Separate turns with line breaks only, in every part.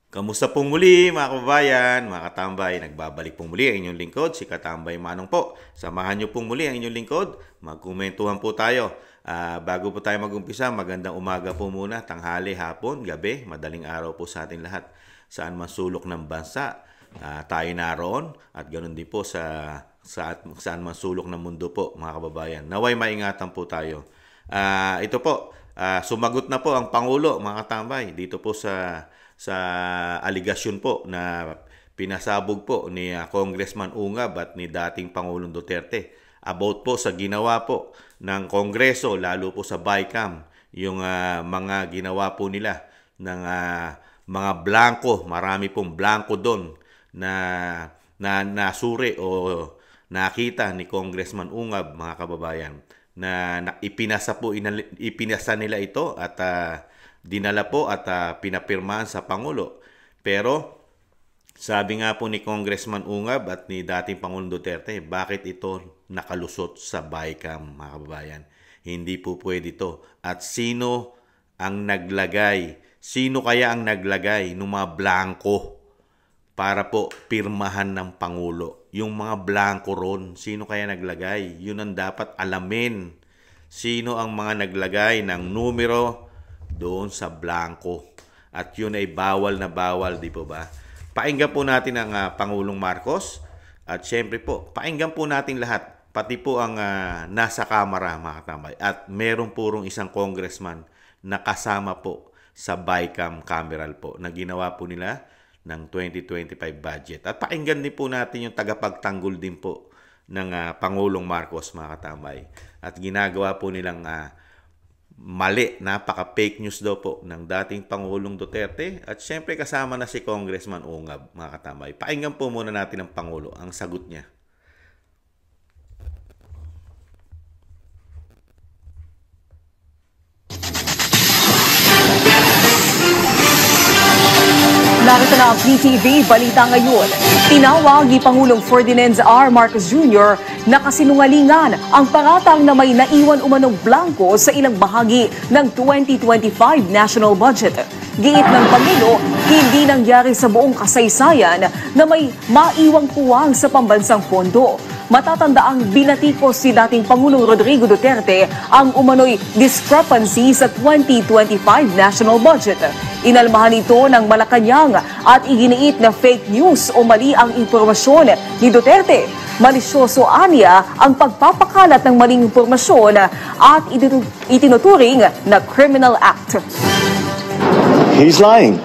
Kamusta pong muli mga kababayan, mga katambay, nagbabalik pong muli ang inyong lingkod, si Katambay Manong po. Samahan niyo pong muli ang inyong lingkod, magkomentuhan po tayo. Bago po tayo mag-umpisa, magandang umaga po muna, tanghali, hapon, gabi, madaling araw po sa ating lahat. Saan man sulok ng bansa, tayo naroon at ganoon din po saan man sulok ng mundo po mga kababayan. Naway maingatan po tayo. Ito po, sumagot na po ang Pangulo mga katambay dito po sa aligasyon po na pinasabog po ni Congressman Ungab at ni dating Pangulong Duterte about po sa ginawa po ng Kongreso, lalo po sa BICAM, yung mga ginawa po nila ng mga blanco, marami pong blanco doon na nasuri o nakita ni Congressman Ungab mga kababayan na ipinasa nila ito at dinala po at pinapirmahan sa Pangulo. Pero sabi nga po ni Congressman Ungab at ni dating Pangulong Duterte, bakit ito nakalusot sa BICAM mga kababayan? Hindi po pwede ito. At sino ang naglagay? Sino kaya ang naglagay ng mga blanco para po pirmahan ng Pangulo? Yung mga blanco ron, sino kaya naglagay? Yun ang dapat alamin. Sino ang mga naglagay ng numero doon sa blanco? At yun ay bawal na bawal, di po ba? Painggan po natin ang Pangulong Marcos at syempre po, painggan po natin lahat, pati po ang nasa kamera mga katambay. At meron purong isang congressman na kasama po sa BICAM cameral po na ginawa po nila ng 2025 budget. At painggan din po natin yung tagapagtanggol din po ng Pangulong Marcos mga katambay. At ginagawa po nilang mali, napaka-fake news daw po ng dating Pangulong Duterte at syempre kasama na si Congressman Ungab mga katambay. Painggan po muna natin ang Pangulo, ang sagot niya.
Narito na ang PTV Balita Ngayon. Tinawag ni Pangulong Ferdinand R. Marcos Jr. na kasinungalingan ang paratang na may naiwan umanong blanco sa ilang bahagi ng 2025 national budget. Giit ng Pangulo, hindi nangyari sa buong kasaysayan na may maiwang puwang sa pambansang pondo. Matatandaang binatikos si dating Pangulong Rodrigo Duterte ang umano'y discrepancy sa 2025 national budget. Inalmahan ito ng Malacanang at iginiit na fake news o mali ang impormasyon ni Duterte. Malisyoso aniya ang pagpapakalat ng maling impormasyon at itinuturing na criminal act.
He's lying.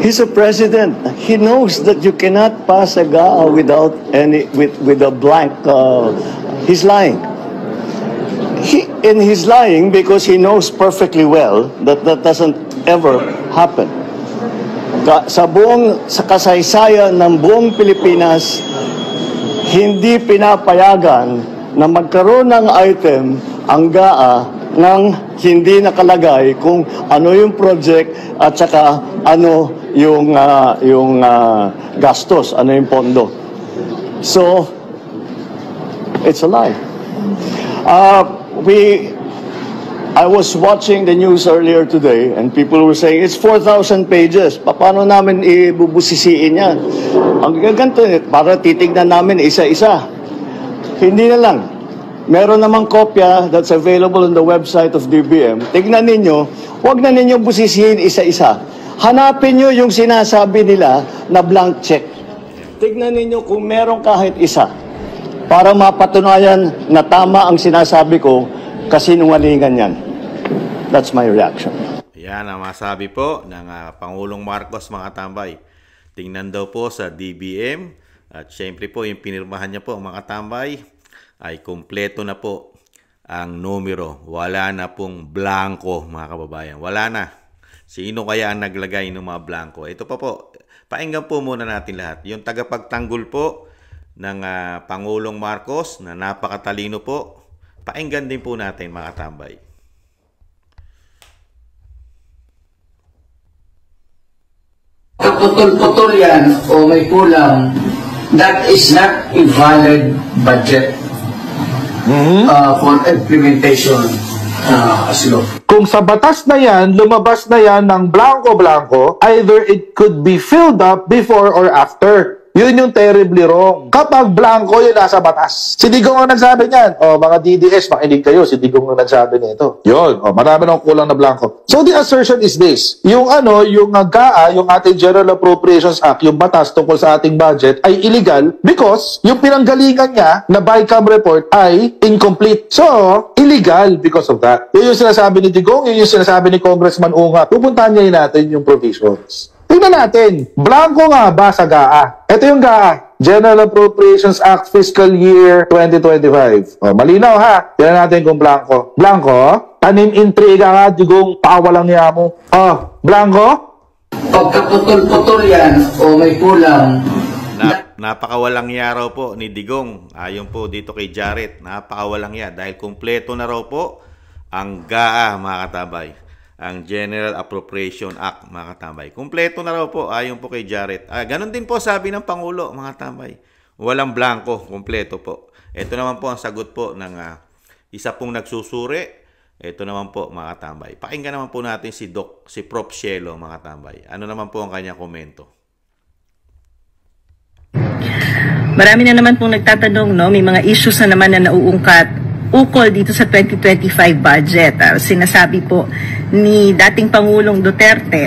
He's a president. He knows that you cannot pass a GAA without with a blank. He's lying. He's lying because he knows perfectly well that that doesn't ever happen. Sa kasaysayan ng buong Pilipinas, hindi pinapayagan na magkaroon ng item ang GAA nang hindi nakalagay kung ano yung project at saka ano yung gastos, ano yung pondo. So, it's a lie. I was watching the news earlier today and people were saying, it's 4,000 pages. Paano namin ibubusisiin yan? Ang ganito, para titignan namin isa-isa. Hindi na lang. Meron namang kopya that's available on the website of DBM. Tignan ninyo, huwag na ninyo busisihin isa-isa. Hanapin nyo yung sinasabi nila na blank check. Tignan ninyo kung meron kahit isa para mapatunayan na tama ang sinasabi ko, kasinungalingan yan. That's my reaction.
Yan ang masabi po ng Pangulong Marcos mga tambay. Tingnan daw po sa DBM at syempre po yung pinirmahan niya po mga tambay ay kumpleto na po ang numero. Wala na pong blanco mga kababayan. Wala na. Sino kaya ang naglagay ng mga blanco? Ito pa po. Painggan po muna natin lahat. Yung tagapagtanggol po ng Pangulong Marcos na napakatalino po. Painggan din po natin mga tambay.
Putol-putol yan o may kulang, that is not a valid budget for implementation as law.
kung sa batas na yan, lumabas na yan ng blanco-blanco, either it could be filled up before or after. Yun yung terribly wrong. Kapag blanco, yun nasa batas. Si Digong ang nagsabi niyan. Mga DDS, makinig kayo. Si Digong ang nagsabi nito. Yun. Marami nang kulang na blanco. So the assertion is this. Yung GAA, yung ating General Appropriations Act, yung batas tungkol sa ating budget, ay illegal because yung pinanggalingan niya na BICAM report ay incomplete. So, illegal because of that. Yun yung sinasabi ni Digong, yun yung sinasabi ni Congressman Unga. Pupuntahan niya natin yung provisions. Tingnan natin, blanco nga ba sa GAA? Ito yung GAA, General Appropriations Act Fiscal Year 2025. Malinaw ha, tingnan natin kung blanco. Blanco, tanim intriga ka, Digong, pawalang niya mo. Blanco?
Pagkaputol-putol yan o may kulang.
Napakawalang ya raw po ni Digong. Ayon po dito kay Jared, napakawalang ya dahil kumpleto na raw po ang GAA, mga katabay. Ang General Appropriation Act, mga katambay. Kumpleto na raw po, ayon po kay Jared. Ganon din po sabi ng Pangulo, mga katambay. Walang blanco, kumpleto po. Ito naman po ang sagot po ng isa pong nagsusuri. Ito naman po, mga katambay. Pakinggan naman po natin si Prof. Cielo, mga katambay. Ano naman po ang kanyang komento?
Marami na naman pong nagtatanong, no? May mga issues na naman na nauungkat ukol dito sa 2025 budget. Sinasabi po ni dating Pangulong Duterte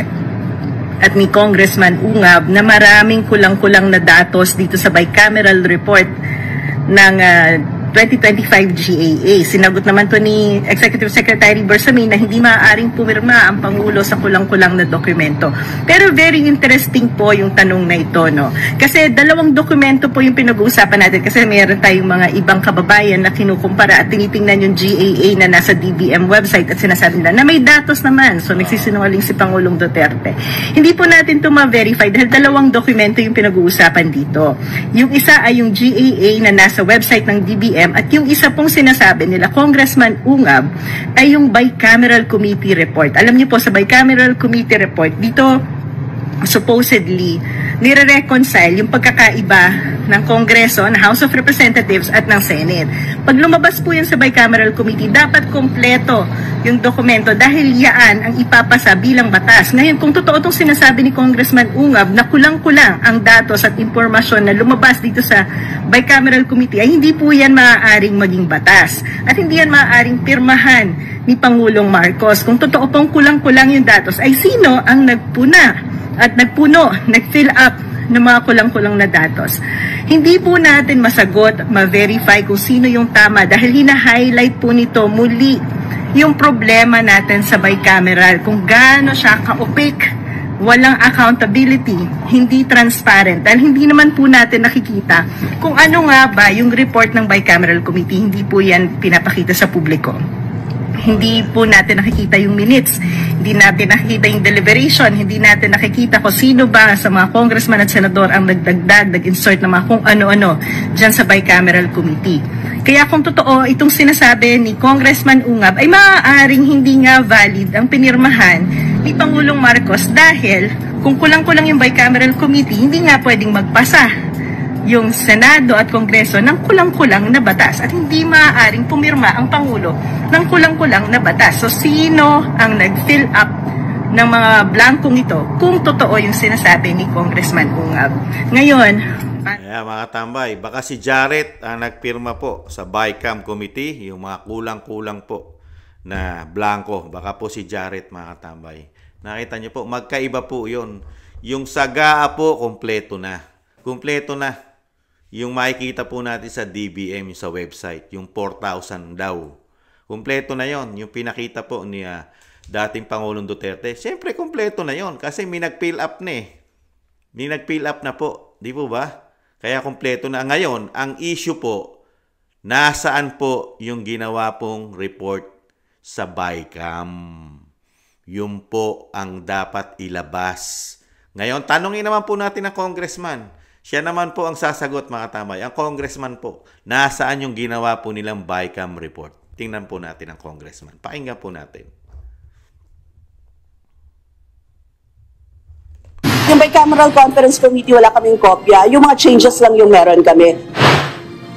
at ni Congressman Ungab na maraming kulang-kulang na datos dito sa bicameral report ng 2025 GAA. Sinagot naman to ni Executive Secretary Bersamin na hindi maaaring pumirma ang Pangulo sa kulang-kulang na dokumento. Pero very interesting po yung tanong na ito, no? Kasi dalawang dokumento po yung pinag-uusapan natin kasi mayroon tayong mga ibang kababayan na kinukumpara at tinitingnan yung GAA na nasa DBM website at sinasabi nila na may datos naman. So nagsisinungaling si Pangulong Duterte. Hindi po natin ito ma-verify dahil dalawang dokumento yung pinag-uusapan dito. Yung isa ay yung GAA na nasa website ng DBM at yung isa pong sinasabi nila, Congressman Ungab, ay yung Bicameral Committee Report. Alam niyo po, sa Bicameral Committee Report, dito supposedly nire-reconcile yung pagkakaiba ng Kongreso, ng House of Representatives at ng Senate. Pag lumabas po yan sa Bicameral Committee, dapat kompleto yung dokumento dahil yaan ang ipapasa bilang batas. Ngayon, kung totoo itong sinasabi ni Congressman Ungab na kulang-kulang ang datos at impormasyon na lumabas dito sa Bicameral Committee, ay hindi po yan maaaring maging batas. At hindi yan maaaring pirmahan ni Pangulong Marcos. Kung totoo pong kulang-kulang yung datos, ay sino ang nagpuna at nag-fill up ng mga kulang-kulang na datos? Hindi po natin masagot, ma-verify kung sino yung tama dahil hina-highlight po nito muli yung problema natin sa bicameral, kung gaano siya ka-opaque, walang accountability, hindi transparent, dahil hindi naman po natin nakikita kung ano nga ba yung report ng Bicameral Committee. Hindi po yan pinapakita sa publiko. Hindi po natin nakikita yung minutes, hindi natin nakikita yung deliberation, hindi natin nakikita kung sino ba sa mga congressman at senador ang nagdagdag, nag-insert na mga kung ano-ano dyan sa Bicameral Committee. Kaya kung totoo itong sinasabi ni Congressman Ungab, ay maaaring hindi nga valid ang pinirmahan ni Pangulong Marcos dahil kung kulang-kulang yung Bicameral Committee, hindi nga pwedeng magpasa yung Senado at Kongreso ng kulang-kulang na batas at hindi maaaring pumirma ang Pangulo ng kulang-kulang na batas. So sino ang nag-fill up ng mga blankong ito kung totoo yung sinasabi ni Congressman Ungab? Ngayon,
mga tambay, baka si Jared ang nagpirma po sa BICAM Committee, yung mga kulang-kulang po na blanco. Baka po si Jared, mga tambay. Nakita niyo po, magkaiba po yun. Yung sa GAA po, kompleto na. Kompleto na. Yung makikita po natin sa DBM, sa website, yung 4,000 daw. Kompleto na yon. Yung pinakita po ni dating Pangulong Duterte. Siyempre, kompleto na yon kasi may nag-fill up na eh. May nag-fill up na po. Di po ba? Kaya kompleto na. Ngayon, ang issue po, nasaan po yung ginawa pong report sa BICAM? Yun po ang dapat ilabas. Ngayon, tanongin naman po natin ang congressman. Siya naman po ang sasagot, mga tamay. Ang congressman po, nasaan yung ginawa po nilang BICAM report? Tingnan po natin ang congressman. Pakinggan po natin.
Yung Bicameral Conference Committee, wala kaming kopya. Yung mga changes lang yung meron kami.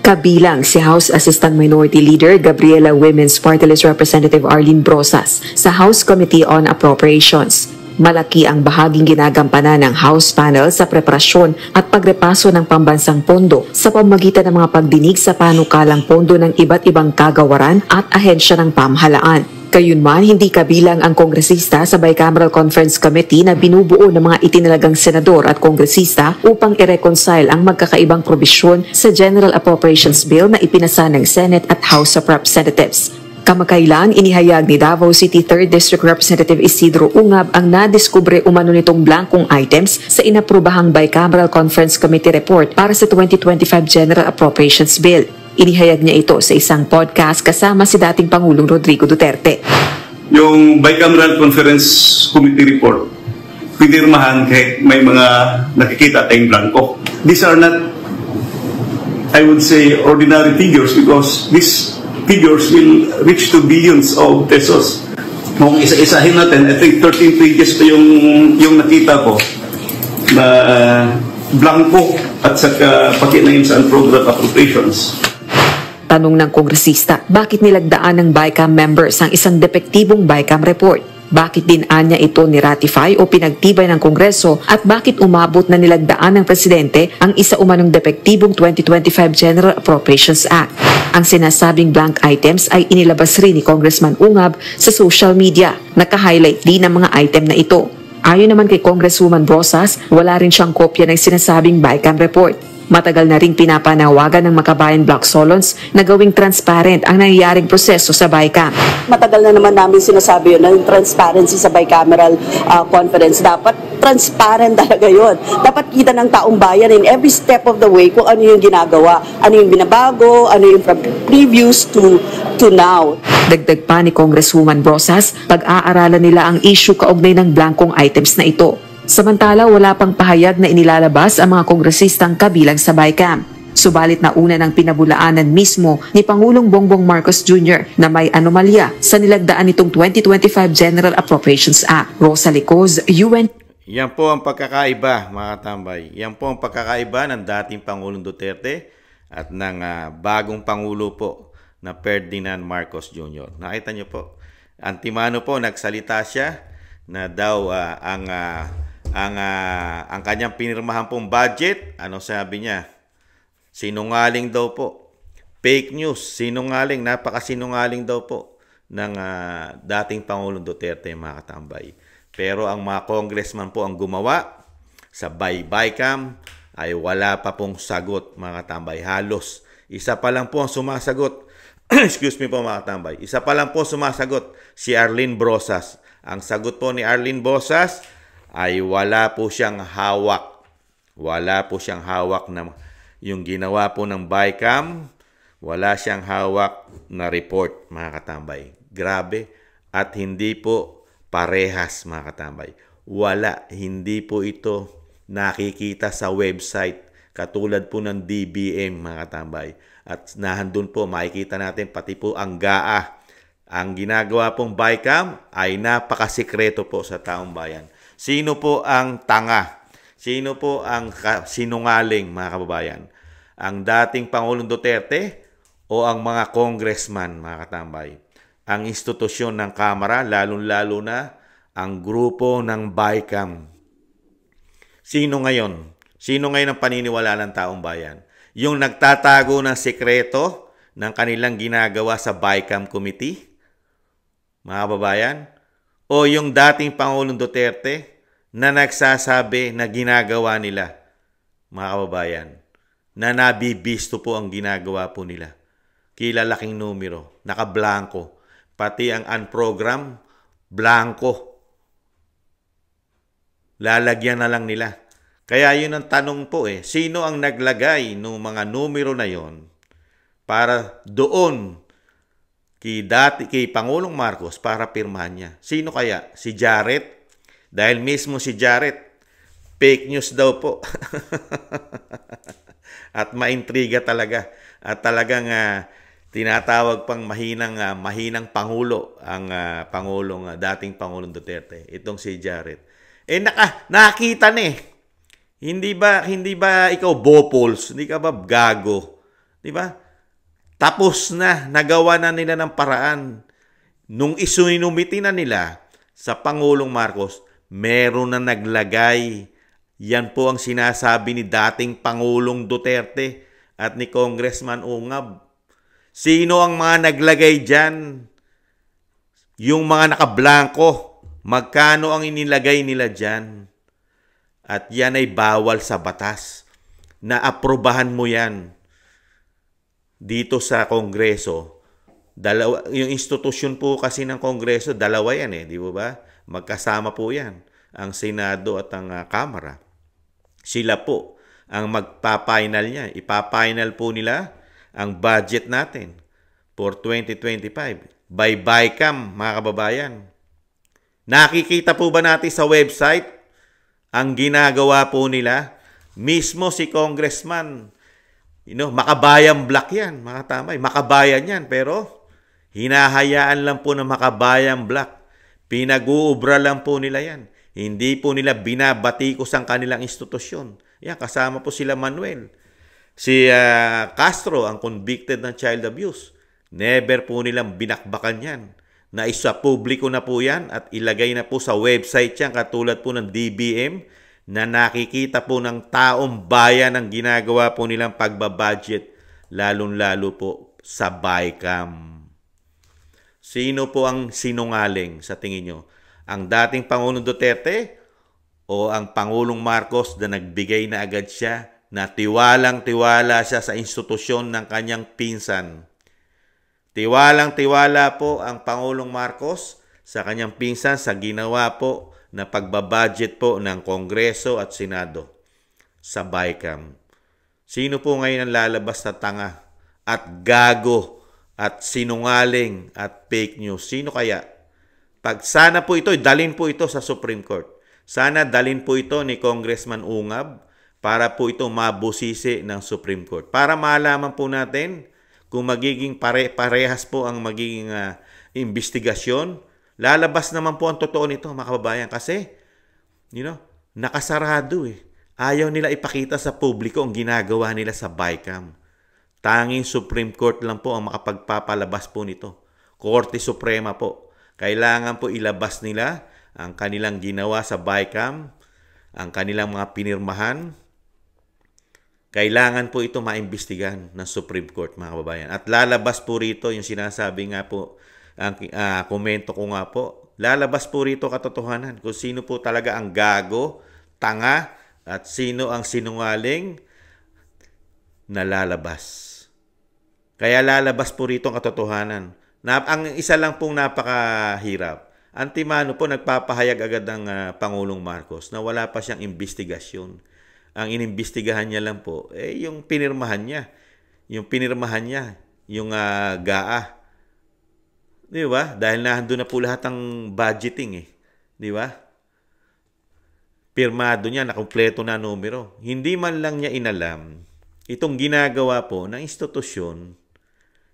Kabilang si House Assistant Minority Leader Gabriela Women's Party List Representative Arlene Brosas sa House Committee on Appropriations. Malaki ang bahaging ginagampanan ng House panel sa preparasyon at pagrepaso ng pambansang pondo sa pamamagitan ng mga pagdinig sa panukalang pondo ng iba't ibang kagawaran at ahensya ng pamahalaan. Gayunman, hindi kabilang ang kongresista sa Bicameral Conference Committee na binubuo ng mga itinalagang senador at kongresista upang i-reconcile ang magkakaibang probisyon sa General Appropriations Bill na ipinasa ng Senate at House of Representatives. Kamakailan, inihayag ni Davao City 3rd District Representative Isidro Ungab ang nadiskubre umano nitong blankong items sa inaprubahang Bicameral Conference Committee report para sa 2025 General Appropriations Bill. Inihayag niya ito sa isang podcast kasama si dating Pangulong Rodrigo Duterte.
Yung Bicameral Conference Committee report, pinirmahan kahit may mga nakikita tayong blanco. These are not, I would say, ordinary figures because these figures will reach to billions of pesos. Kung isa-isahin natin, I think 13 pages pa yung nakita ko na blanco at saka pati na yun sa unprogrammed appropriations.
Tanong ng kongresista, bakit nilagdaan ng BICAM members ang isang depektibong BICAM report? Bakit din anya ito ni-ratify o pinagtibay ng Kongreso at bakit umabot na nilagdaan ng Presidente ang isa umanong depektibong 2025 General Appropriations Act? Ang sinasabing blank items ay inilabas rin ni Congressman Ungab sa social media. Naka-highlight din ang mga item na ito. Ayon naman kay Congresswoman Brosas, wala rin siyang kopya ng sinasabing BICAM report. Matagal na ring pinapanawagan ng Makabayan Block Solons na gawing transparent ang nangyayaring proseso sa BICAM.
Matagal na naman namin sinasabi yun na yung transparency sa bicameral conference. Dapat transparent talaga yun. Dapat kita ng taong bayan in every step of the way kung ano yung ginagawa, ano yung binabago, ano yung from previous to now.
Dagdag pa ni Congresswoman Brosas, pag-aaralan nila ang issue kaugnay ng blankong items na ito. Samantala, wala pang pahayag na inilalabas ang mga kongresistang kabilang sa BICAM. Subalit na una ng pinabulaanan mismo ni Pangulong Bongbong Marcos Jr. na may anomalya sa nilagdaan nitong 2025 General Appropriations Act. Rosa Licoz, UN.
Yan po ang pagkakaiba, mga tambay. Yan po ang pagkakaiba ng dating Pangulong Duterte at ng bagong Pangulo po na Ferdinand Marcos Jr. Nakita niyo po, antimano po nagsalita siya na daw ang kanyang pinirmahan pong budget, ano sabi niya? Sinungaling daw po. Fake news, sinungaling, napakasinungaling daw po ng dating Pangulong Duterte, mga katambay. Pero ang mga congressman po ang gumawa sa BICAM ay wala pa pong sagot, mga katambay. Halos, isa pa lang po ang sumasagot. Excuse me po, mga katambay. Isa pa lang po sumasagot, si Arlene Brosas. Ang sagot po ni Arlene Brosas ay wala po siyang hawak. Wala po siyang hawak na yung ginawa po ng BICAM. Wala siyang hawak na report, mga katambay. Grabe. At hindi po parehas, mga katambay. Wala. Hindi po ito nakikita sa website. Katulad po ng DBM, mga katambay. At nahandun po, makikita natin pati po ang GAA. Ang ginagawa pong BICAM ay napakasikreto po sa taong bayan. Sino po ang tanga? Sino po ang sinungaling, mga kababayan? Ang dating Pangulong Duterte o ang mga congressman, mga katambay? Ang institusyon ng Kamara, lalong-lalo na ang grupo ng BICAM. Sino ngayon? Sino ngayon ang paniniwala ng taong bayan? Yung nagtatago ng sekreto ng kanilang ginagawa sa BICAM Committee? Mga kababayan? O yung dating Pangulong Duterte na nagsasabi na ginagawa nila, mga kababayan, na nabibisto po ang ginagawa po nila. Kilalaking numero, nakablanko, pati ang unprogram, blanko. Lalagyan na lang nila. Kaya yun ang tanong po sino ang naglagay ng mga numero na yon para doon kay Pangulong Marcos para pirmahan niya? Sino kaya? Si Jarrett? Dahil mismo si Jarrett, fake news daw po. At maintriga talaga. At talagang tinatawag pang mahinang Pangulo ang dating Pangulong Duterte. Itong si Jarrett. Nakita na Hindi ba ikaw bopols? Hindi ka ba gago? Di ba? Tapos na, nagawa na nila ng paraan. Nung isinumiti na nila sa Pangulong Marcos, meron na naglagay. Yan po ang sinasabi ni dating Pangulong Duterte at ni Congressman Ungab. Sino ang mga naglagay dyan? Yung mga nakablanko. Magkano ang inilagay nila dyan? At yan ay bawal sa batas. Naaprubahan mo yan dito sa Kongreso. Yung institusyon po kasi ng Kongreso, dalawa yan di ba? Magkasama po yan, ang Senado at ang Kamara. Sila po ang magpa-final niya. Ipa-final po nila ang budget natin for 2025 by BICAM, mga kababayan. Nakikita po ba natin sa website ang ginagawa po nila? Mismo si Congressman, Makabayan Black yan, mga tamay. Makabayan yan, pero hinahayaan lang po ng Makabayan Black. Pinag-uubra lang po nila yan. Hindi po nila binabatikos ang kanilang institusyon. Yan, kasama po sila Manuel. Si Castro, ang convicted ng child abuse. Never po nilang binakbakan yan. Naisa publiko na po yan at ilagay na po sa website yan katulad po ng DBM na nakikita po ng taong bayan ang ginagawa po nilang pagbabudget lalong-lalo po sa BICAM. Sino po ang sinungaling sa tingin nyo? Ang dating Pangulong Duterte o ang Pangulong Marcos na nagbigay na agad siya na tiwalang-tiwala siya sa institusyon ng kanyang pinsan? Tiwalang-tiwala po ang Pangulong Marcos sa kanyang pinsan sa ginawa po na pagbabudget po ng Kongreso at Senado sa BICAM. Sino po ngayon ang lalabas na tanga at gago at sinungaling at fake news? Sino kaya? Sana po ito, dalhin po ito sa Supreme Court. Sana dalhin po ito ni Congressman Ungab para po ito mabusisi ng Supreme Court. Para malaman po natin kung magiging parehas po ang magiging investigasyon. Lalabas naman po ang totoo nito, mga kababayan. Kasi, nakasarado Ayaw nila ipakita sa publiko ang ginagawa nila sa BICAM. Tanging Supreme Court lang po ang makapagpapalabas po nito. Korte Suprema po. Kailangan po ilabas nila ang kanilang ginawa sa BICAM, ang kanilang mga pinirmahan. Kailangan po ito maimbestigahan ng Supreme Court, mga kababayan. At lalabas po rito yung sinasabi nga po, ang komento ko nga po, lalabas po rito katotohanan kung sino po talaga ang gago, tanga, at sino ang sinungaling na lalabas. Kaya lalabas po rito ang katotohanan. Ang isa lang pong napakahirap. Antimano po nagpapahayag agad ng Pangulong Marcos na wala pa siyang investigasyon. Ang inimbestigahan niya lang po, yung pinirmahan niya. Yung pinirmahan niya, yung GAA. Di ba? Dahil nandun na po lahat ng budgeting Di ba? Pirmado niya, nakumpleto na numero. Hindi man lang niya inalam itong ginagawa po ng institusyon,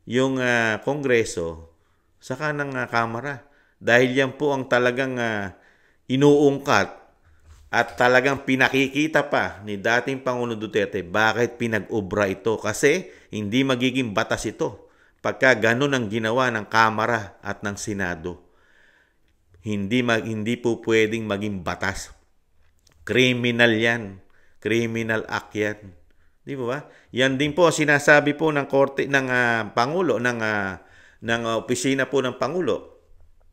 yung Kongreso, saka ng Kamara. Dahil yan po ang talagang inuungkat at talagang pinakikita pa ni dating Pangulong Duterte bakit pinag-ubra ito. Kasi hindi magiging batas ito pagka ganun ang ginawa ng Kamara at ng Senado. Hindi po pwedeng maging batas. Criminal yan. Criminal act yan. Di ba? Yan din po sinasabi po ng korte ng Pangulo, ng opisina po ng Pangulo.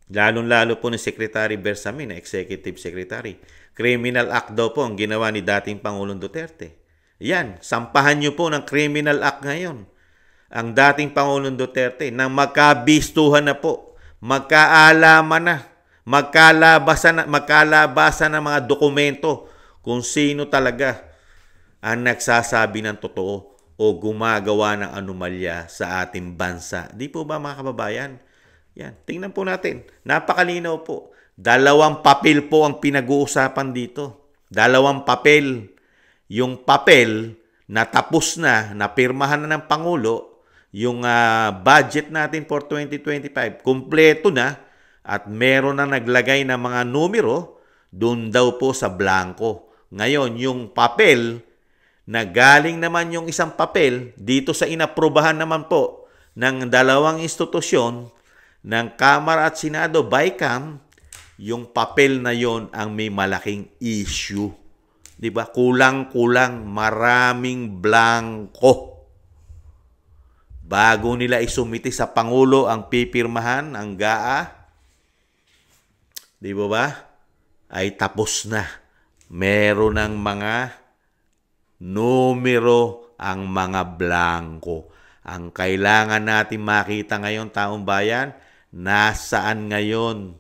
Lalong-lalo po ni Secretary Bersamin, Executive Secretary. Criminal act daw po ang ginawa ni dating Pangulong Duterte. Yan, sampahan nyo po ng criminal act ngayon. Ang dating Pangulong Duterte nang magkabistuhan na po, magkaalaman na, magkalabasan ng mga dokumento kung sino talaga ang nagsasabi ng totoo o gumagawa ng anomalya sa ating bansa. Di po ba, mga kababayan? Yan, tingnan po natin. Napakalinaw po. 2 papel po ang pinag-uusapan dito. 2 papel. Yung papel na tapos na, napirmahan na ng Pangulo, yung budget natin for 2025, kumpleto na at meron na naglagay ng mga numero, doon daw po sa blanco. Ngayon, yung papel na galing naman yung isang papel dito sa inaprubahan naman po ng dalawang institusyon ng Kamara at Senado, BICAM, yung papel na yon ang may malaking issue. 'Di ba? Kulang-kulang, maraming blanko. Bago nila isumiti sa Pangulo ang pipirmahan, ang GAA, 'di ba? Ay tapos na. Meron ng mga numero ang mga blanko. Ang kailangan natin makita ngayon, taong bayan, nasaan ngayon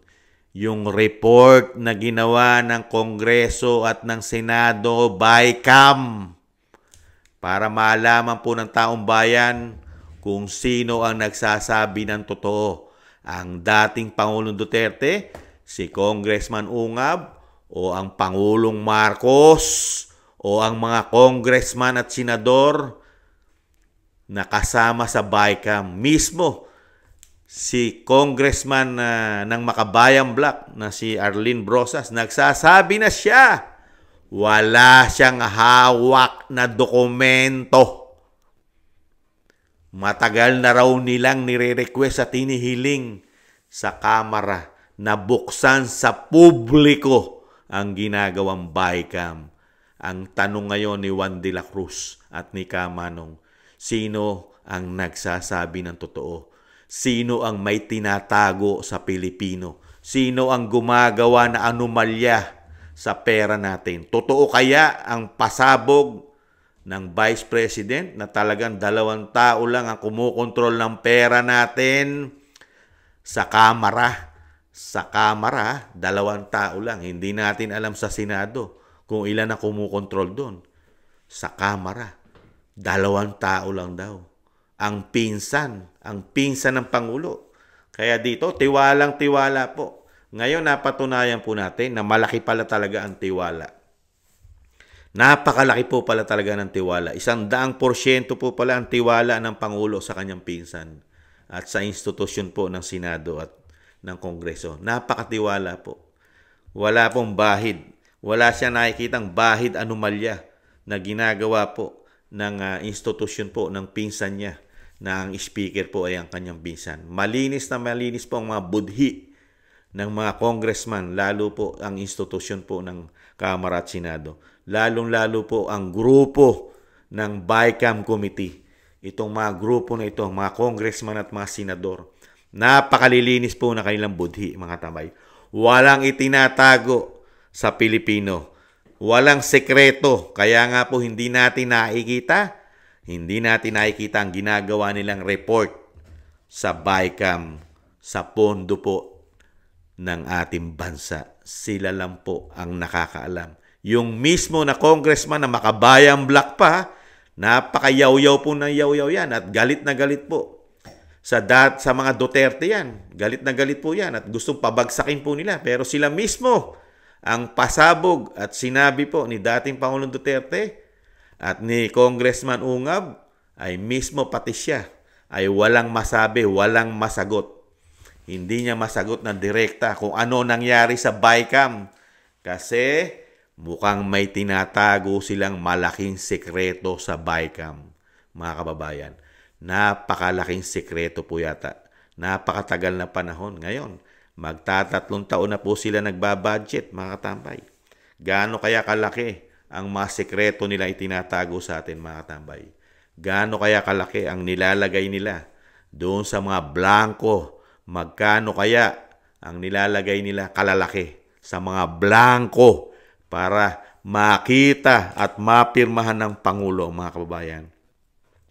yung report na ginawa ng Kongreso at ng Senado BICAM para malaman po ng taong bayan kung sino ang nagsasabi ng totoo. Ang dating Pangulong Duterte, si Congressman Ungab, o ang Pangulong Marcos, o ang mga congressman at senador na kasama sa BICAM. Mismo si congressman ng Makabayan Black na si Arlene Brosas, nagsasabi na siya, wala siyang hawak na dokumento. Matagal na raw nilang nire-request at hinihiling sa Kamara na buksan sa publiko ang ginagawang BICAM. Ang tanong ngayon ni Juan de la Cruz at ni Kamanong, sino ang nagsasabi ng totoo? Sino ang may tinatago sa Pilipino? Sino ang gumagawa na anomalya sa pera natin? Totoo kaya ang pasabog ng Vice President na talagang 2 tao lang ang kumukontrol ng pera natin sa Kamara? Sa Kamara, 2 tao lang. Hindi natin alam sa Senado kung ilan ang kumukontrol doon. Sa Kamara, 2 tao lang daw. Ang pinsan ng Pangulo. Kaya dito, tiwalang-tiwala po. Ngayon, napatunayan po natin na malaki pala talaga ang tiwala. Napakalaki po pala talaga ng tiwala. 100% po pala ang tiwala ng Pangulo sa kanyang pinsan at sa institusyon po ng Senado at ng Kongreso. Napakatiwala po. Wala pong bahid. Wala siya nakikitang bahid anomalya na ginagawa po ng institusyon po ng pinsan niya na ang speaker po ay ang kanyang pinsan. Malinis na malinis po ang mga budhi ng mga congressman, lalo po ang institusyon po ng Kamara at Senado. Lalong-lalo po ang grupo ng BICAM Committee. Itong mga grupo na ito, mga congressman at mga senador. Napakalilinis po na kanilang budhi, mga tambay. Walang itinatago sa Pilipino. Walang sekreto. Kaya nga po hindi natin nakikita ang ginagawa nilang report sa BICAM, sa pondo po ng ating bansa. Sila lang po ang nakakaalam. Yung mismo na congressman na Makabayan Black pa, napakayaw-yaw po ng yaw-yaw yan at galit na galit po. Sa mga Duterte yan, galit na galit po yan at gustong pabagsakin po nila. Pero sila mismo ang pasabog at sinabi po ni dating Pangulong Duterte at ni Congressman Ungab ay mismo pati siya ay walang masabi, walang masagot. Hindi niya masagot ng direkta kung ano nangyari sa BICAM kasi mukhang may tinatago silang malaking sekreto sa BICAM, mga kababayan. Napakalaking sekreto po yata. Napakatagal na panahon. Ngayon, magtatatlong taon na po sila nagbabudget, mga katambay. Gaano kaya kalaki ang mga sekreto nila itinatago sa atin, mga katambay? Gaano kaya kalaki ang nilalagay nila doon sa mga blanco? Magkano kaya ang nilalagay nila kalalaki sa mga blanco para makita at mapirmahan ng Pangulo, mga kababayan?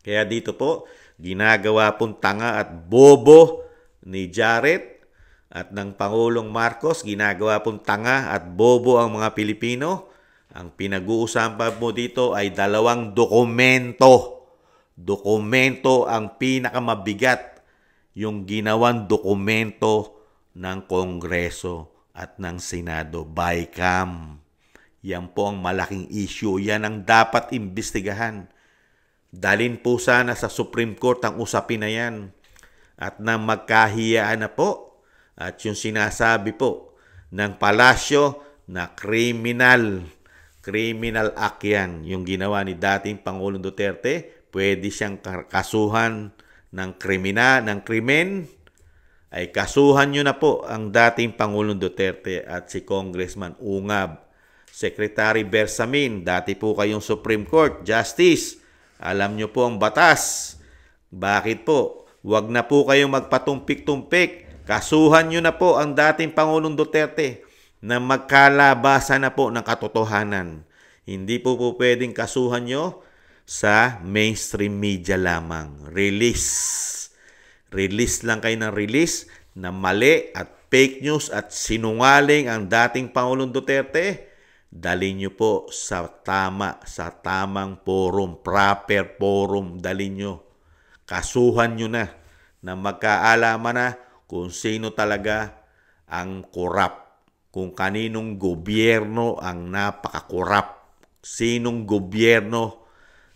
Kaya dito po, ginagawa pong tanga at bobo ni Jared at ng Pangulong Marcos, ginagawa pong tanga at bobo ang mga Pilipino. Ang pinag-uusapan po dito ay 2 dokumento. Dokumento ang pinakamabigat, yung ginawang dokumento ng Kongreso at ng Senado, BICAM. Yan po ang malaking issue. Yan ang dapat imbestigahan. Dalhin po sana sa Supreme Court ang usapin na yan. At nang magkahiyaan na po, at yung sinasabi po ng palasyo na kriminal Criminal act yan. Yung ginawa ni dating Pangulong Duterte, pwede siyang kasuhan ng krimen. Ay kasuhan nyo na po ang dating Pangulong Duterte at si Congressman Ungab. Secretary Bersamin, dati po kayong Supreme Court Justice. Alam nyo po ang batas. Bakit po? Huwag na po kayong magpatumpik-tumpik. Kasuhan nyo na po ang dating Pangulong Duterte na magkalabasan na po ng katotohanan. Hindi po pwedeng kasuhan nyo sa mainstream media lamang. Release lang kayo ng release na mali at fake news at sinungaling ang dating Pangulong Duterte. Dalhin nyo po sa tamang forum, proper forum, dalhin nyo. Kasuhan nyo na magkaalaman na kung sino talaga ang korap, kung kaninong gobyerno ang napaka-korap, sinong gobyerno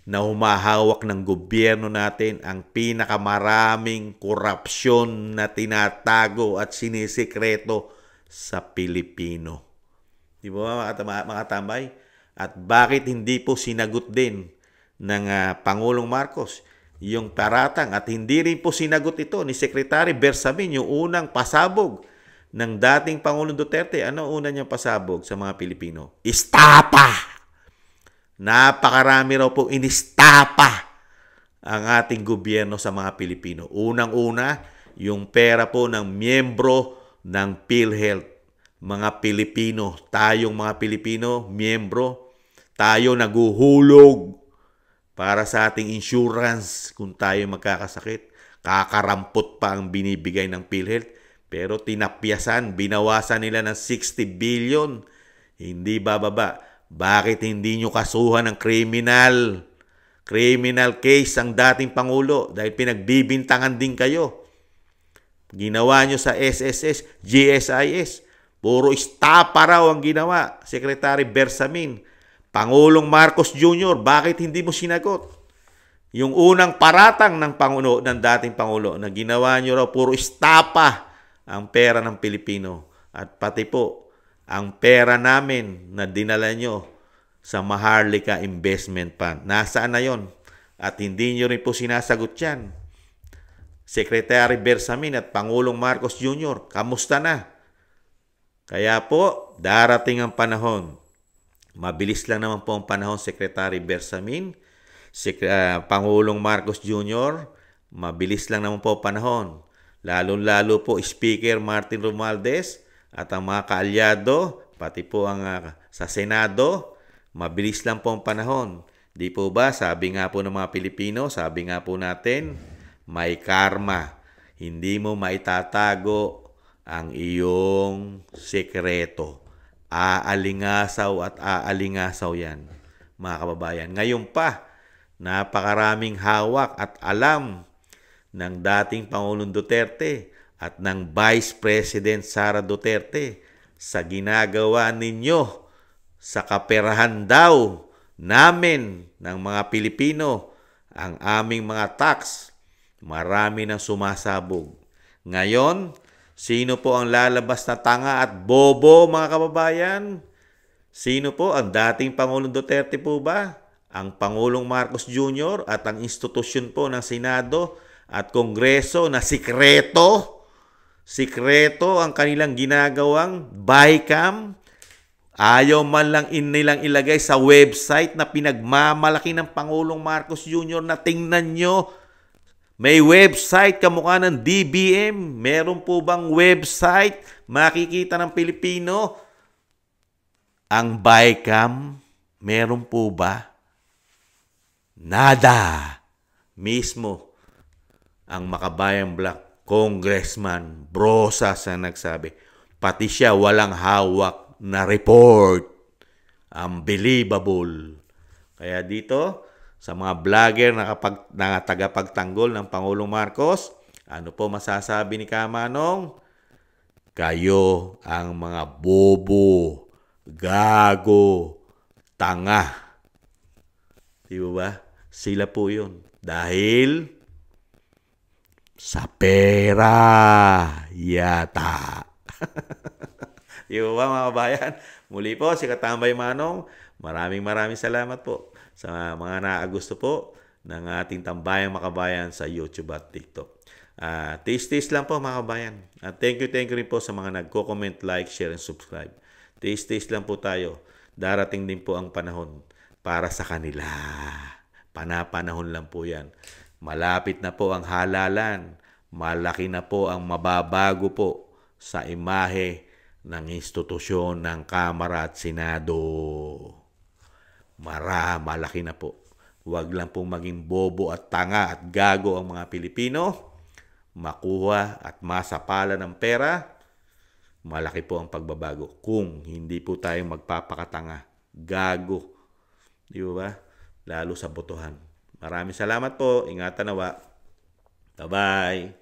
na humahawak ng gobyerno natin ang pinakamaraming korupsyon na tinatago at sinisikreto sa Pilipino. Di ba mga tambay? At bakit hindi po sinagot din ng Pangulong Marcos yung paratang at hindi rin po sinagot ito ni Secretary Bersamin yung unang pasabog ng dating Pangulong Duterte? Ano una niyang pasabog sa mga Pilipino? Istapa! Napakarami raw po inistapa ang ating gobyerno sa mga Pilipino. Unang-una, yung pera po ng miyembro ng PhilHealth. Mga Pilipino, tayong mga Pilipino, miyembro, tayo naguhulog para sa ating insurance kung tayo magkakasakit. Kakarampot pa ang binibigay ng PhilHealth. Pero tinapyasan, binawasan nila ng 60 billion. Hindi bababa. Bakit hindi nyo kasuhan ng criminal case ang dating Pangulo? Dahil pinagbibintangan din kayo. Ginawa nyo sa SSS, GSIS. Puro istapa raw ang ginawa. Secretary Bersamin. Pangulong Marcos Jr., bakit hindi mo sinagot? Yung unang paratang ng dating Pangulo na ginawa nyo raw, puro istapa ang pera ng Pilipino. At pati po, ang pera namin na dinala nyo sa Maharlika Investment Fund. Nasaan na yon? At hindi nyo rin po sinasagot yan. Secretary Bersamin at Pangulong Marcos Jr., kamusta na? Kaya po, darating ang panahon. Mabilis lang naman po ang panahon, Secretary Bersamin. Pangulong Marcos Jr., mabilis lang naman po ang panahon. Lalo-lalo po Speaker Martin Romualdez at ang mga kaalyado, pati po ang sa Senado, mabilis lang po ang panahon. Di po ba, sabi nga po ng mga Pilipino, sabi nga po natin, may karma. Hindi mo maitatago ang iyong sekreto. Aalingasaw at aalingasaw yan, mga kababayan. Ngayon pa, napakaraming hawak at alam ng dating Pangulong Duterte at ng Vice President Sara Duterte sa ginagawa ninyo sa kaperahan daw namin ng mga Pilipino, ang aming mga tax. Marami nang sumasabog. Ngayon, sino po ang lalabas na tanga at bobo, mga kababayan? Sino po? Ang dating Pangulong Duterte po ba? Ang Pangulong Marcos Jr. at ang institusyon po ng Senado at Kongreso na sikreto? Sikreto ang kanilang ginagawang bycam. Ayaw man lang nilang ilagay sa website na pinagmamalaki ng Pangulong Marcos Jr. na tingnan nyo. May website kamukha ng DBM. Meron po bang website makikita ng Pilipino? Ang bycam, meron po ba? Nada. Mismo ang Makabayang Black Congressman Brosas ang nagsabi. Pati siya walang hawak na report. Unbelievable. Kaya dito, sa mga vlogger na tagapagtanggol ng Pangulong Marcos, ano po masasabi ni Kamanong? Kayo ang mga bobo, gago, tanga. Di ba? Sila po yun. Dahil sa pera yata. Di ba mga kabayan? Muli po, si Katambay Manong, maraming salamat po sa mga naagusto po ng ating Tambayang Makabayan sa YouTube at TikTok. Taste lang po mga kabayan. At thank you rin po sa mga nagko-comment, like, share, and subscribe. Taste lang po tayo. Darating din po ang panahon para sa kanila. Panapanahon lang po yan. Malapit na po ang halalan. Malaki na po ang mababago po sa imahe ng institusyon ng Kamara at Senado. Malaki na po. Huwag lang pong maging bobo at tanga at gago ang mga Pilipino. Makuha at masapala ng pera. Malaki po ang pagbabago kung hindi po tayo magpapakatanga. Gago. Di ba? Lalo sa botohan. Maraming salamat po. Ingatan nawa. Bye-bye.